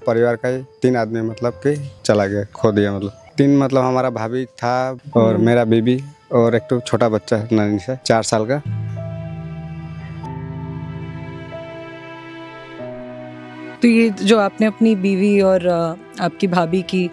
परिवार का ही 3 आदमी मतलब कि चला गया, खो दिया। मतलब 3 मतलब हमारा भाभी था और मेरा बीबी और एक तो छोटा बच्चा है नानी से 4 साल का। तो ये जो आपने अपनी बीवी और आपकी भाभी की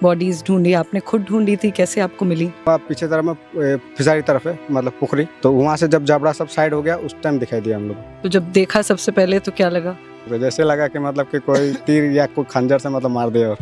बॉडीज ढूंढी, आपने खुद ढूंढी थी, कैसे आपको मिली? पीछे तरफ में फिशारी तरफ है मतलब पुखरी, तो वहाँ से जब जबड़ा सब साइड हो गया उस टाइम दिखाई दिया हम लोग तो जब देखा सबसे पहले तो क्या लगा? को। जैसे लगा कि मतलब कि कोई तीर या कोई खंजर से मतलब मार दे। और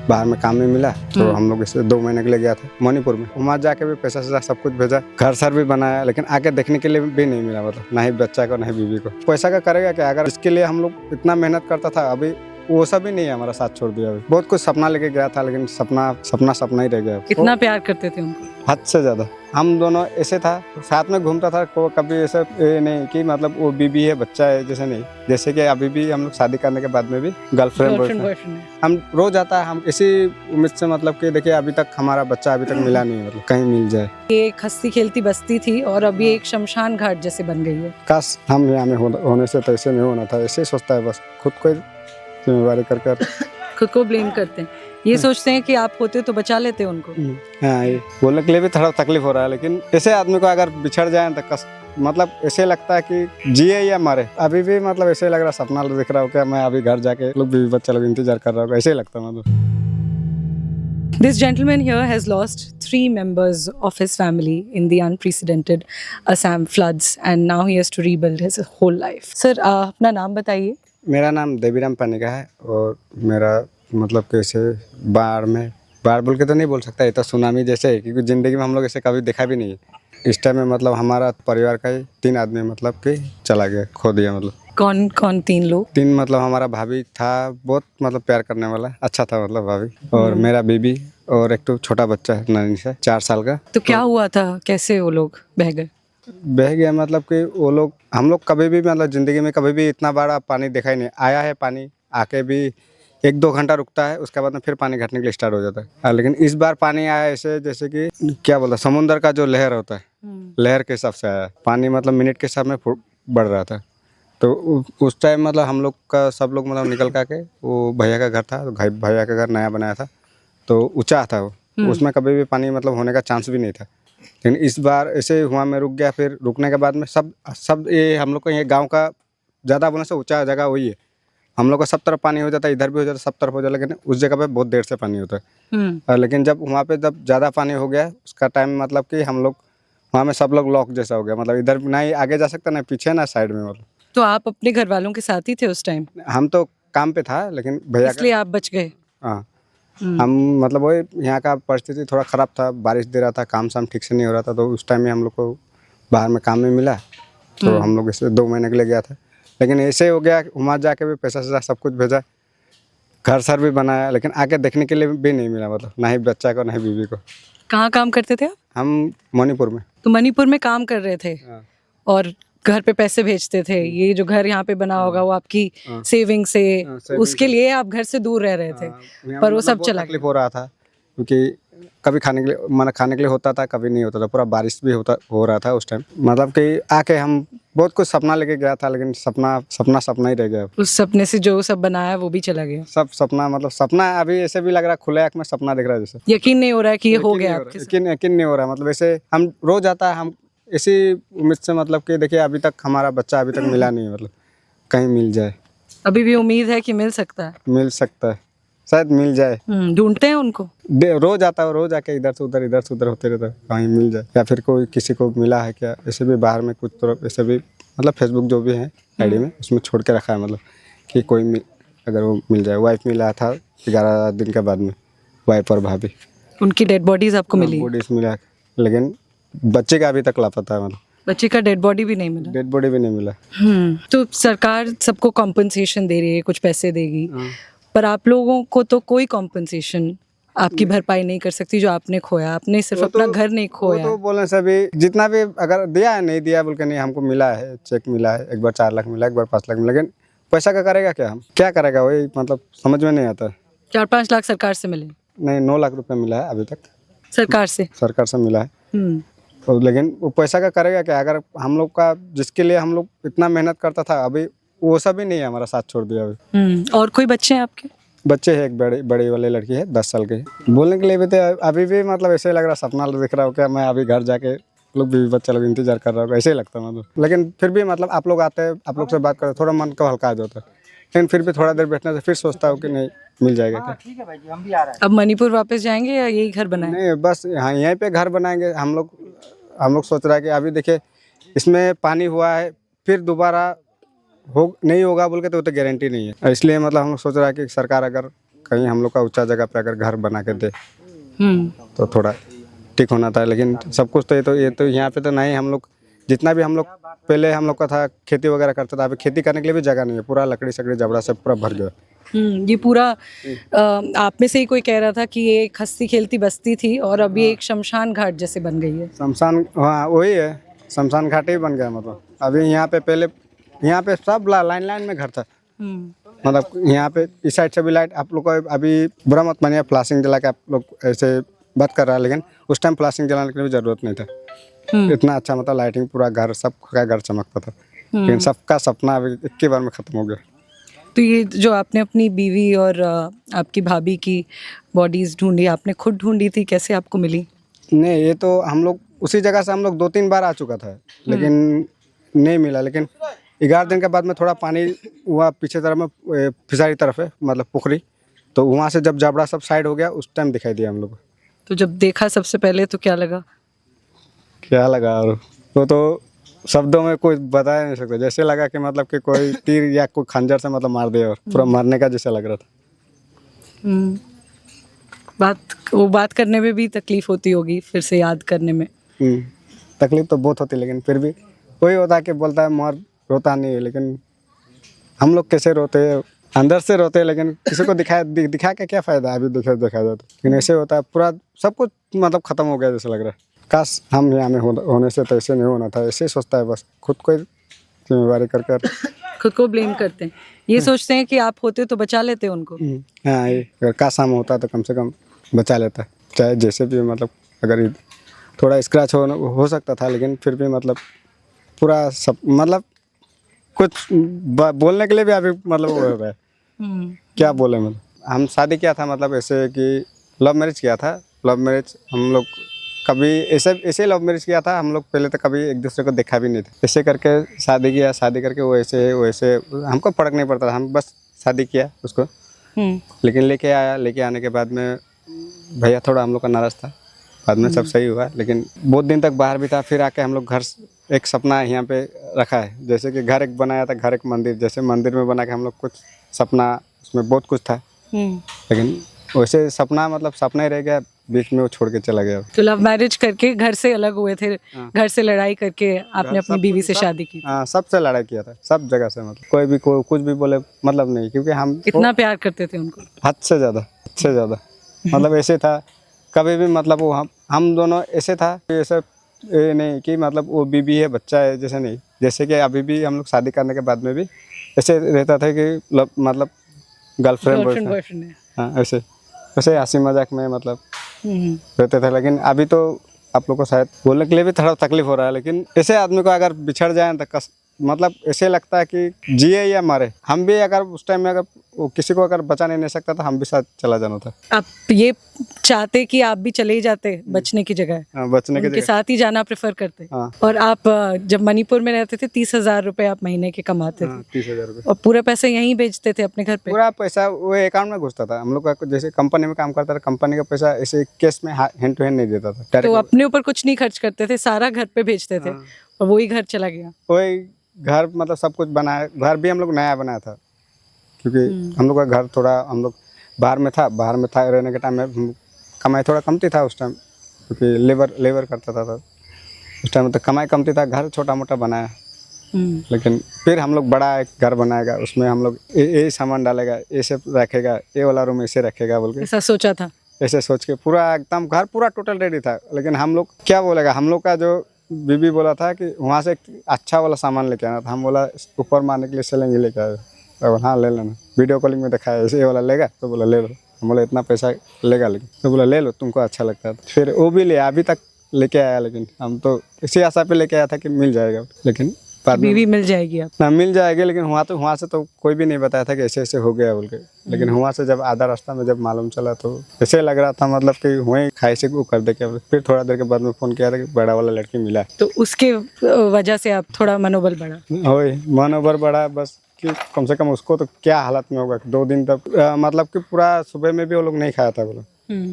बाहर में काम में मिला तो हम लोग इसे 2 महीने के लिए गया था मणिपुर में। वहाँ जाके भी पैसा सैसा सब कुछ भेजा, घर सर भी बनाया, लेकिन आके देखने के लिए भी नहीं मिला। मतलब ना ही बच्चा को ना ही बीवी को। पैसा का करेगा क्या? अगर इसके लिए हम लोग इतना मेहनत करता था, अभी वो सब ही नहीं है, हमारा साथ छोड़ दिया। अभी बहुत कुछ सपना लेके गया था, लेकिन सपना ही रह गया। कितना प्यार करते थे उनको? हद से ज्यादा। हम दोनों ऐसे था, साथ में घूमता था, को कभी ऐसे ये नहीं कि मतलब वो बीबी है बच्चा है, जैसे नहीं। जैसे कि अभी भी हम लोग शादी करने के बाद में भी गर्लफ्रेंड बॉयफ्रेंड हम रोज आता है। हम इसी उम्मीद से मतलब कि देखिए अभी तक हमारा बच्चा अभी तक मिला नहीं है, मतलब कहीं मिल जाए। ये एक हंसती खेलती बस्ती थी और अभी एक शमशान घाट जैसे बन गई है। काश हम यहाँ में होने से तो ऐसे नहीं होना था। ऐसे ही सोचता है बस, खुद को जिम्मेवारी कर खुद को ब्लेम करते हैं। ये सोचते हैं कि आप होते तो बचा लेते उनको। हाँ, ये बोलने के लिए भी थोड़ा तकलीफ हो रहा है, लेकिन ऐसे आदमी को अगर बिछड़ जाए तो मतलब ऐसे लगता है कि जिए या मरे। अभी भी मतलब ऐसे लग रहा, सपना दिख रहा हो क्या मैं अभी घर जाके लोग बीवी बच्चा लोग इंतजार कर रहा हूँ, ऐसे ही लगता है मतलब। This gentleman here has lost 3 members of his family in the unprecedented Assam floods and now he has to rebuild his whole life. Sir, अपना नाम बताइए। मेरा नाम देवीराम पानिका है और मेरा मतलब कैसे बाढ़ बोल के तो नहीं बोल सकता, ये तो सुनामी जैसे है, क्योंकि ज़िंदगी में हम लोग ऐसे कभी देखा भी नहीं है। इस टाइम में मतलब हमारा परिवार का ही 3 आदमी मतलब कि चला गया, खो दिया। मतलब कौन कौन 3 लोग? 3 मतलब हमारा भाभी था, बहुत मतलब प्यार करने वाला, अच्छा था मतलब भाभी, और मेरा बीबी और एक तो छोटा बच्चा है नानी से 4 साल का। तो क्या हुआ था, कैसे वो लोग बह गए? बह गया मतलब कि वो लोग, हम लोग कभी भी मतलब ज़िंदगी में कभी भी इतना बड़ा पानी देखा ही नहीं। आया है पानी, आके भी 1-2 घंटा रुकता है, उसके बाद में फिर पानी घटने के लिए स्टार्ट हो जाता है। लेकिन इस बार पानी आया ऐसे जैसे कि क्या बोलता, समुद्र का जो लहर होता है, लहर के हिसाब से आया। पानी मतलब मिनट के हिसाब में बढ़ रहा था। तो उस टाइम मतलब हम लोग का सब लोग मतलब निकल के, वो भैया का घर था, तो भैया का घर नया बनाया था, तो ऊंचा था वो, उसमें कभी भी पानी मतलब होने का चांस भी नहीं था। लेकिन इस बार ऐसे हुआ में रुक गया। फिर रुकने के बाद में सब ये हम लोग को ये गांव का ज़्यादा बोलने से ऊंचा जगह वही है। हम लोग का सब तरफ पानी हो जाता है, इधर भी हो जाता है, सब तरफ हो जाता है, लेकिन उस जगह पे बहुत देर से पानी होता है। और लेकिन जब वहाँ पे जब ज़्यादा पानी हो गया उसका टाइम मतलब कि हम लोग वहाँ में सब लोग लॉक जैसा हो गया। मतलब इधर ना ही आगे जा सकता, ना पीछे, ना साइड में। मतलब तो आप अपने घर वालों के साथ ही थे उस टाइम? हम तो काम पे था, लेकिन भैया इसलिए आप बच गए? हाँ, हम मतलब वही यहाँ का परिस्थिति थोड़ा ख़राब था, बारिश दे रहा था, काम शाम ठीक से नहीं हो रहा था, तो उस टाइम में हम लोग को बाहर में काम में मिला, तो हम लोग इसे 2 महीने के लिए गया था। लेकिन ऐसे हो गया, वहाँ जाके भी पैसा सैसा सब कुछ भेजा, घर सर भी बनाया, लेकिन आके देखने के लिए भी नहीं मिला। मतलब ना ही बच्चा को ना ही बीवी को। कहाँ काम करते थे आप? हम मणिपुर में। तो मणिपुर में काम कर रहे थे और घर पे पैसे भेजते थे। ये जो घर यहाँ पे बना होगा वो आपकी सेविंग से, उसके लिए आप घर से दूर रह रहे थे, पर वो सब चला तकलीफ हो रहा था, क्योंकि कभी खाने के लिए होता था, कभी नहीं होता था। पूरा बारिश भी हो रहा था उस टाइम। मतलब कि आके हम बहुत कुछ सपना लेके गया था, लेकिन सपना ही रह गया। उस सपने से जो सब बनाया वो भी चला गया। सब सपना मतलब सपना अभी ऐसे भी लग रहा है, खुले आँख में सपना दिख रहा है जैसे। यकीन नहीं हो रहा है कि ये हो गया आपके साथ। यकीन नहीं हो रहा। मतलब ऐसे हम रोज आता है, हम इसी उम्मीद से मतलब कि देखिए अभी तक हमारा बच्चा अभी तक मिला नहीं, मतलब कहीं मिल जाए। अभी भी उम्मीद है कि मिल सकता है? मिल सकता है, शायद मिल जाए। ढूंढते हैं उनको? रोज आता है, रोज आके इधर से उधर होते रहता है, कहीं मिल जाए। या फिर कोई किसी को मिला है क्या, ऐसे भी बाहर में कुछ तरफ ऐसे भी मतलब फेसबुक जो भी है आईडी में, उसमें छोड़ के रखा है, मतलब कि कोई अगर वो मिल जाए। वाइफ मिला था 11 दिन के बाद में, वाइफ और भाभी। उनकी डेड बॉडीज आपको मिली? बॉडीज मिला, लेकिन बच्चे का अभी तक लापता है। मतलब बच्चे का डेड बॉडी भी नहीं मिला? डेड बॉडी भी नहीं मिला। तो सरकार सबको कॉम्पनसेशन दे रही है, कुछ पैसे देगी, पर आप लोगों को तो कोई कॉम्पनसेशन, आपकी भरपाई नहीं कर सकती जो आपने खोया। आपने सिर्फ अपना घर नहीं खोया। तो बोलने से भी जितना भी अगर दिया है नहीं दिया बोल के नहीं, हमको मिला है, चेक मिला है, एक बार 4 लाख मिला, एक बार 5 लाख मिला, लेकिन पैसा का करेगा क्या, हम क्या करेगा, वही मतलब समझ में नहीं आता। 4-5 लाख सरकार से मिले? नहीं, 9 लाख रुपए मिला है अभी तक सरकार से मिला है। तो लेकिन वो पैसा का करेगा क्या? अगर हम लोग का जिसके लिए हम लोग इतना मेहनत करता था, अभी वो सब भी नहीं है, हमारा साथ छोड़ दिया अभी। और कोई बच्चे हैं आपके? बच्चे है, एक बड़ी बड़ी वाली लड़की है 10 साल की। बोलने के लिए भी थे, अभी भी मतलब ऐसे लग रहा सपना दिख रहा हो क्या, मैं अभी घर जाके लोग बीवी बच्चा लोग इंतजार कर रहा होगा, ऐसे ही लगता है मतलब। लेकिन फिर भी मतलब आप लोग आते हैं, आप लोग से बात करते, थोड़ा मन को हल्का आ जाता है। लेकिन फिर भी थोड़ा देर बैठने से फिर सोचता हूँ कि नहीं मिल जाएगा क्या। अब मणिपुर वापस जाएंगे या यही घर बनाएं? नहीं बस हाँ यहीं पे घर बनाएंगे हम लोग सोच रहा है कि अभी देखिए इसमें पानी हुआ है, फिर दोबारा हो नहीं होगा बोल के तो गारंटी नहीं है। इसलिए मतलब हम लोग सोच रहा है कि सरकार अगर कहीं हम लोग का ऊंचा जगह पे अगर घर बना के दे तो थोड़ा ठीक होना था। लेकिन सब कुछ तो ये तो यहाँ पे तो नहीं। हम लोग जितना भी हम लोग पहले हम लोग का था खेती वगैरह करता था, अभी खेती करने के लिए भी जगह नहीं है, पूरा लकड़ी सकड़ी जबड़ा से पूरा भर गया। ये पूरा आप में से ही कोई कह रहा था कि ये एक हंसती खेलती बस्ती थी और अब ये एक शमशान घाट जैसे बन गई है। शमशान, हाँ वही है, शमशान घाट ही बन गया। मतलब अभी यहाँ पे पहले यहाँ पे सब लाइन में घर था। मतलब यहाँ पे इस साइड से भी लाइट, आप लोग को अभी बुरा मत मानिए फ्लैशिंग जला के आप लोग ऐसे बात कर रहा है, लेकिन उस टाइम फ्लैशिंग जलाने की भी जरूरत नहीं था। इतना अच्छा मतलब लाइटिंग पूरा घर, सबका घर चमकता था। लेकिन सबका सपना अभी एक ही बार में खत्म हो गया। तो ये जो आपने अपनी बीवी और आपकी भाभी की बॉडीज ढूंढी, आपने खुद ढूंढी थी, कैसे आपको मिली? नहीं ये तो हम लोग उसी जगह से हम लोग 2-3 बार आ चुका था, लेकिन नहीं मिला। लेकिन 11 दिन के बाद में थोड़ा पानी हुआ पीछे तरफ में, फिसारी तरफ है मतलब पुखरी, तो वहाँ से जब जबड़ा सब साइड हो गया उस टाइम दिखाई दिया हम लोग को। तो जब देखा सबसे पहले तो क्या लगा? क्या लगा, और वो तो शब्दों में कोई बता नहीं सकता। जैसे लगा कि मतलब कि कोई तीर या कोई खंजर से मतलब मार दिया, और पूरा मरने का जैसा लग रहा था। बात करने में भी तकलीफ होती होगी, फिर से याद करने में। तकलीफ तो बहुत होती, लेकिन फिर भी वही होता है कि बोलता है मर रोता नहीं है, लेकिन हम लोग कैसे रोते हैं, अंदर से रोते हैं। लेकिन किसी को दिखा के क्या फायदा, अभी देखा जाए तो। लेकिन ऐसे होता है, पूरा सब कुछ मतलब खत्म हो गया जैसा लग रहा है। काश हम यहाँ में होने से तो ऐसे नहीं होना था, ऐसे सोचता है बस, खुद को जिम्मेवारी कर खुद को ब्लेम करते हैं, ये सोचते हैं कि आप होते तो बचा लेते उनको। हाँ ये अगर काश हम होता तो कम से कम बचा लेता, चाहे जैसे भी मतलब अगर थोड़ा स्क्रैच हो सकता था, लेकिन फिर भी मतलब पूरा सब मतलब कुछ बोलने के लिए भी अभी मतलब वो हो रहा है। क्या बोले, मतलब हम शादी किया था मतलब ऐसे कि लव मैरिज किया था। लव मैरिज हम लोग कभी ऐसे लव मैरिज किया था हम लोग, पहले तो कभी एक दूसरे को देखा भी नहीं था। ऐसे करके शादी किया, शादी करके वो ऐसे हमको फर्क नहीं पड़ता था, हम बस शादी किया उसको। लेकिन लेके आने के बाद में भैया थोड़ा हम लोग का नाराज था, बाद में सब सही हुआ। लेकिन बहुत दिन तक बाहर भी था, फिर आके हम लोग घर एक सपना यहाँ पे रखा है, जैसे कि घर एक बनाया था, घर एक मंदिर, जैसे मंदिर में बना के हम लोग कुछ सपना, उसमें बहुत कुछ था। लेकिन वैसे सपना मतलब सपना ही रह गया, बीच में वो छोड़ के चला गया। तो लव मैरिज करके घर से अलग हुए थे, घर से लड़ाई करके आपने अपनी बीवी से शादी की? हाँ सबसे लड़ाई किया था, सब जगह से। मतलब कोई भी कुछ भी बोले मतलब नहीं, क्योंकि हम इतना प्यार करते थे उनको, हद से ज़्यादा मतलब ऐसे था कभी भी मतलब वो हम दोनों ऐसे था, ऐसे नहीं कि मतलब वो बीबी है बच्चा है जैसे नहीं। जैसे कि अभी भी हम लोग शादी करने के बाद में भी ऐसे रहता था कि मतलब गर्लफ्रेंड बॉयफ्रेंड है। हाँ ऐसे हंसी मजाक में मतलब रहते थे। लेकिन अभी तो आप लोग को शायद बोलने के लिए भी थोड़ा तकलीफ हो रहा है, लेकिन ऐसे आदमी को अगर बिछड़ जाए तो मतलब ऐसे लगता है कि जिए या मरे। हम भी अगर उस टाइम में अगर वो किसी को अगर बचा नहीं सकता तो हम भी साथ चला जाना था। आप ये चाहते कि आप भी चले ही जाते बचने की जगह? बचने उनके साथ ही जाना प्रेफर करते? हाँ। और आप जब मणिपुर में रहते थे 30,000 रुपए आप महीने के कमाते थे? 30,000 रुपये। और पूरा पैसा यहीं भेजते थे अपने घर पे? पूरा पैसा वो अकाउंट में घुसता था। हम लोग का जैसे कंपनी में काम करता था, कंपनी का पैसा ऐसे कैश में हैंड टू हैंड नहीं देता था। तो अपने ऊपर कुछ नहीं खर्च करते थे, सारा घर पे भेजते थे? और वही घर चला गया? वही घर मतलब सब कुछ बनाया, घर भी हम लोग नया बनाया था, क्योंकि हम लोग का घर थोड़ा हम लोग बाहर में था रहने के टाइम में कमाई थोड़ा कमती था उस टाइम, क्योंकि लेबर करता था उस टाइम में, तो कमाई कमती था। घर छोटा मोटा बनाया, लेकिन फिर हम लोग बड़ा एक घर बनाएगा, उसमें हम लोग ये सामान डालेगा, ऐसे रखेगा, ये वाला रूम ऐसे रखेगा बोल के ऐसा सोचा था? ऐसे सोच के पूरा एकदम घर पूरा टोटल रेडी था। लेकिन हम लोग क्या बोलेगा, हम लोग का जो बीबी बोला था कि वहाँ से अच्छा वाला सामान लेके आना था। हम बोला ऊपर मारने के लिए सिलेंगे लेके आए, तो हाँ ले लेना। वीडियो कॉलिंग में दिखाया ऐसे ये वाला लेगा, तो बोला ले लो। हम बोला इतना पैसा लेगा, लेकिन तो बोला ले लो तुमको अच्छा लगता है। फिर वो भी लिया, अभी तक लेके आया। लेकिन हम तो इसी आशा पे लेके आया था कि मिल जाएगा, लेकिन बाद में बीवी मिल जाएगी आप। ना मिल जाएगी, लेकिन वहाँ से तो कोई भी नहीं बताया था कि ऐसे ऐसे हो गया बोल के। लेकिन वहाँ से जब आधा रास्ता में जब मालूम चला तो ऐसे लग रहा था मतलब कि वहीं खाई से वो कर दे के। फिर थोड़ा देर के बाद में फ़ोन किया था कि बड़ा वाला लड़की मिला। तो उसके वजह से आप थोड़ा मनोबल बढ़ा। वही मनोबल बढ़ा बस कि कम से कम उसको तो क्या हालत में होगा 2 दिन तक मतलब कि पूरा सुबह में भी वो लोग नहीं खाया था बोलो,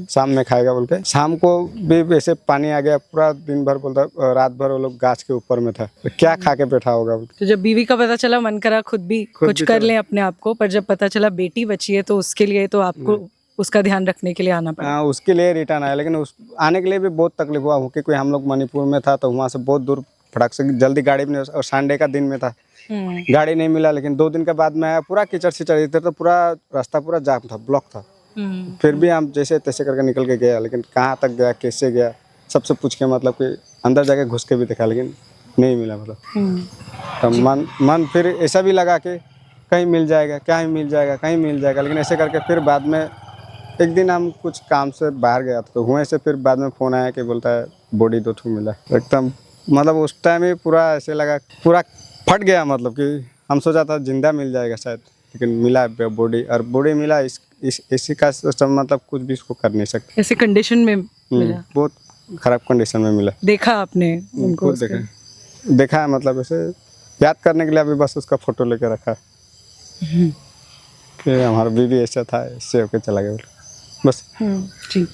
शाम में खाएगा बोल के। शाम को भी वैसे पानी आ गया, पूरा दिन भर बोलता रात भर वो लोग गाछ के ऊपर में था, तो क्या खा के बैठा होगा। तो जब बीवी का पता चला मन करा खुद भी कुछ कर लें अपने आप को, पर जब पता चला बेटी बची है तो उसके लिए तो आपको उसका ध्यान रखने के लिए आना पड़ा। हाँ, उसके लिए रिटर्न आया, लेकिन उस आने के लिए भी बहुत तकलीफ हुआ क्योंकि कोई हम लोग मणिपुर में था तो वहाँ से बहुत दूर फटाक से जल्दी गाड़ी भी नहीं, और संडे का दिन में था गाड़ी नहीं मिला। लेकिन 2 दिन के बाद में आया, पूरा कीचड़ सीचड़, इधर तो पूरा रास्ता पूरा जाम था, ब्लॉक था। फिर भी हम जैसे तैसे करके निकल के गया, लेकिन कहाँ तक गया कैसे गया सबसे पूछ के मतलब कि अंदर जाके घुस के भी देखा, लेकिन नहीं मिला मतलब। तो मन फिर ऐसा भी लगा कि कहीं मिल जाएगा, कहीं मिल जाएगा, कहीं मिल जाएगा। लेकिन ऐसे करके फिर बाद में एक दिन हम कुछ काम से बाहर गया तो वहीं से फिर बाद में फ़ोन आया कि बोलता है बॉडी 2 ठो मिला। एकदम मतलब उस टाइम ही पूरा ऐसे लगा, पूरा फट गया। मतलब कि हम सोचा था जिंदा मिल जाएगा शायद, लेकिन मिला बॉडी, और बॉडी मिला। इसी का मतलब कुछ भी इसको कर नहीं सकते। ऐसे कंडीशन में मिला, बहुत खराब कंडीशन में मिला। देखा आपने उनको? देखा है, मतलब ऐसे याद करने के लिए अभी बस उसका फोटो लेके रखा कि हमारा बीवी ऐसा था, इससे होके चला गया बस। जी।